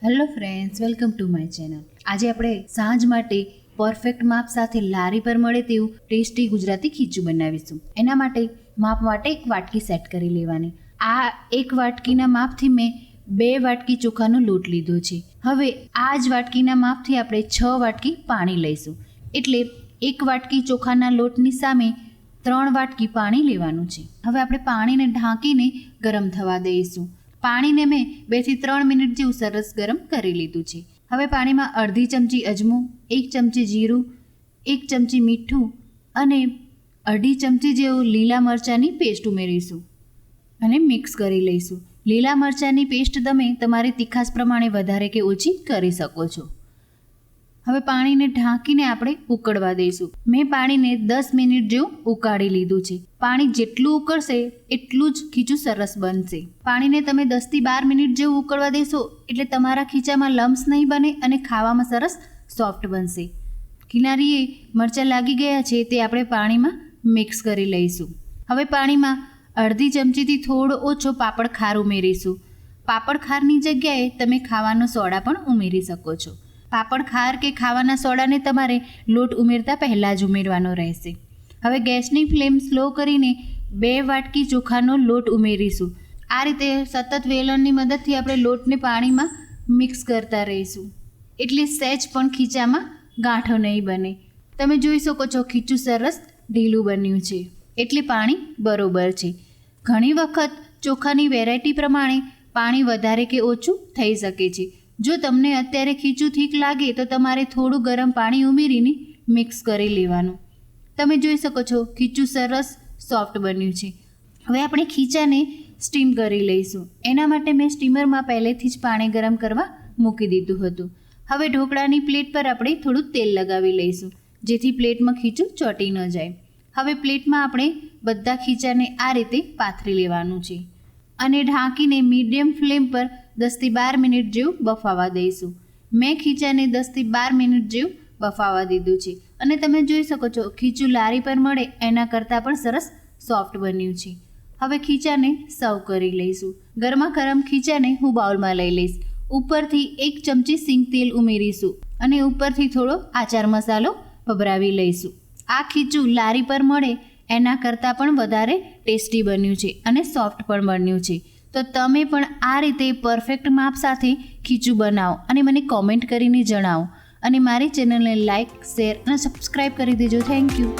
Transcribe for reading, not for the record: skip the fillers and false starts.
Hello friends, welcome to my channel. આજે આપણે સાંજ માટે પરફેક્ટ માપ સાથે લારી પર મળે તેવું ટેસ્ટી ગુજરાતી ખીચું બનાવીશું. એના માટે માપ માટે એક વાટકી સેટ કરી લેવાની. આ એક વાટકીના માપથી મેં 2 વાટકી ચોખાનો લોટ લીધો છે. હવે આ જ વાટકીના માપથી આપણે 6 વાટકી પાણી લઈશું. એટલે 1 વાટકી ચોખાના લોટની સામે 3 વાટકી પાણી લેવાનું છે. હવે આપણે પાણીને ઢાંકીને ગરમ થવા દઈશું. પાણીને મેં 2 થી 3 મિનિટ જેવું સરસ ગરમ કરી લીધું છે. હવે પાણીમાં અડધી ચમચી અજમો, 1 ચમચી જીરું, 1 ચમચી મીઠું અને અડધી ચમચી જેવું લીલા મરચાંની પેસ્ટ ઉમેરીશું અને મિક્સ કરી લઈશું. લીલા મરચાંની પેસ્ટ તમે તમારી તીખાશ પ્રમાણે વધારે કે ઓછી કરી શકો છો. હવે પાણીને ઢાંકીને આપણે ઉકળવા દઈશું. મેં પાણીને 10 મિનિટ જેવું ઉકાળી લીધું છે. પાણી જેટલું ઉકળશે એટલું જ ખીચું સરસ બનશે. પાણીને તમે 10 થી 12 મિનિટ જેવું ઉકળવા દેશો એટલે તમારા ખીચામાં લમ્સ નહીં બને અને ખાવામાં સરસ સોફ્ટ બનશે. કિનારીએ મરચાં લાગી ગયા છે તે આપણે પાણીમાં મિક્સ કરી લઈશું. હવે પાણીમાં અડધી ચમચીથી થોડો ઓછો પાપડ ખાર ઉમેરીશું. પાપડ ખારની જગ્યાએ તમે ખાવાનો સોડા પણ ઉમેરી શકો છો. પાપડ ખાર કે ખાવાના સોડાને તમારે લોટ ઉમેરતા પહેલાં જ ઉમેરવાનો રહેશે. હવે ગેસની ફ્લેમ સ્લો કરીને 2 વાટકી ચોખાનો લોટ ઉમેરીશું. આ રીતે સતત વેલણની મદદથી આપણે લોટને પાણીમાં મિક્સ કરતા રહીશું એટલે સહેજ પણ ખીચામાં ગાંઠો નહીં બને. તમે જોઈ શકો છો ખીચું સરસ ઢીલું બન્યું છે એટલે પાણી બરોબર છે. ઘણી વખત ચોખાની વેરાયટી પ્રમાણે પાણી વધારે કે ઓછું થઈ શકે છે. જો તમને અત્યારે ખીચું ઠીક લાગે તો તમારે થોડું ગરમ પાણી ઉમેરીને મિક્સ કરી લેવાનું. તમે જોઈ શકો છો ખીચું સરસ સોફ્ટ બન્યું છે. હવે આપણે ખીચાને સ્ટીમ કરી લઈશું. એના માટે મેં સ્ટીમરમાં પહેલેથી જ પાણી ગરમ કરવા મૂકી દીધું હતું. હવે ઢોકળાની પ્લેટ પર આપણે થોડું તેલ લગાવી લઈશું જેથી પ્લેટમાં ખીચું ચોંટી ન જાય. હવે પ્લેટમાં આપણે બધા ખીચાને આ રીતે પાથરી લેવાનું છે અને ઢાંકીને મીડિયમ ફ્લેમ પર 10 થી 12 મિનિટ જેવું બફાવા દઈશું. મેં ખીચાને 10 થી 12 મિનિટ જેવું બફાવા દીધું છે અને તમે જોઈ શકો છો ખીચું લારી પર મળે એના કરતાં પણ સરસ સોફ્ટ બન્યું છે. હવે ખીચાને સર્વ કરી લઈશું. ગરમા ગરમ ખીચાને હું બાઉલમાં લઈ લઈશ. ઉપરથી 1 ચમચી સિંગ તેલ ઉમેરીશું અને ઉપરથી થોડો આચાર મસાલો ભભરાવી લઈશું. આ ખીચું લારી પર મળે એના કરતાં પણ વધારે ટેસ્ટી બન્યું છે અને સોફ્ટ પણ બન્યું છે. તો તમે પણ આ રીતે પરફેક્ટ માપ સાથે ખીચું બનાવો અને મને કોમેન્ટ કરીને જણાવો અને મારી ચેનલને લાઇક, શેર અને સબસ્ક્રાઈબ કરી દેજો. Thank you.